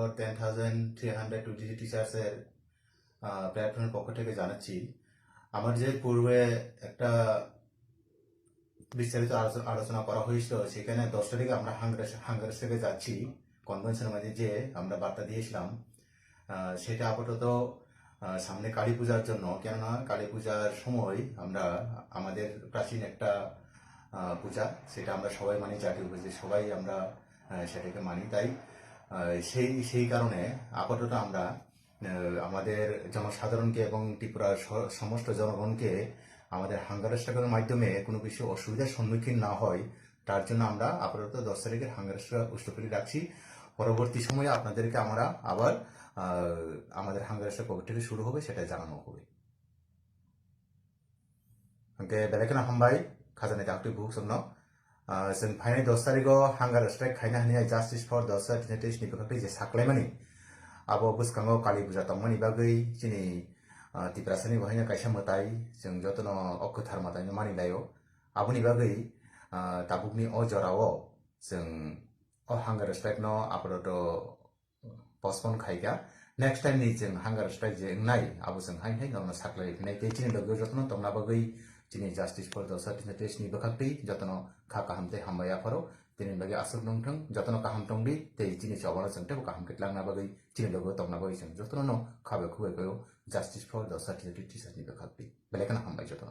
For 10,320 টিচার্সের প্ল্যাটফর্মের পক্ষ থেকে জানাচ্ছি, আমার যে পূর্বে একটা বিস্তারিত আলোচনা করা হয়েছিল, সেখানে 10 তারিখে আমরা হাঙ্গারেস্টে যাচ্ছি কনভেনশনের মাঝে যে আমরা বার্তা দিয়েছিলাম, সেটা আপাতত সামনে কালী পূজার জন্য, কেননা কালী পূজার সময় আমরা আমাদের প্রাচীন একটা পূজা, সেটা আমরা সবাই মানি, জাতীয় পূজা সবাই আমরা সেটাকে মানি। তাই সেই কারণে আপাতত আমরা আমাদের জনসাধারণকে এবং ত্রিপুরার সমস্ত জনগণকে আমাদের হাঙ্গার স্ট্রাইকের মাধ্যমে কোনো কিছু অসুবিধার সম্মুখীন না হয়, তার জন্য আমরা আপাতত 10 তারিখের হাঙ্গার স্ট্রাইক রাখছি। পরবর্তী সময়ে আপনাদেরকে আমরা আবার আমাদের হাঙ্গার স্ট্রাইক কবে থেকে শুরু হবে সেটা জানানো হবে। ओके बेलेखना हामबाय खाजानाय दाक्टि बुक जोंनो जों फाइनाल 10 तारिखआव हांगार स्ट्राइक खायना हानिया जस्टिस फर दसा दिनेटेसनि बखै जे साख्लायमानि आबो बुसखाङाव काली पूजा तंमानि बागै जिनि तिप्रासानि बहायना कायसा मताय जों जतन अखोथार मतायनो मानिलायो आबोनि बागै ताबुकनि अ जराव जों अ हांगार स्ट्राइक न आपातत पोस्टपोन खायगा नेक्स्ट टाइम नि जों हांगार स्ट्राइक जे नाय आबो जों हाय नर्म साख्लायनाय केचिनि लोगो जतन तंना बागै जिनि जस्टिस फर दसा दिनेटेसनि बखै जतन खा काहामते हामबाय आफारो दिनै बागै आसुक नंथों जतन काहाम तंदि ते जिनि सवाल जोंते काहाम केटलांना बागै जिनि लोगो तंना बागै जों जतन न खाबे खुबे जस्टिस फर दसा दिनेटेसनि बखै बेलेखना हामबाय जतन।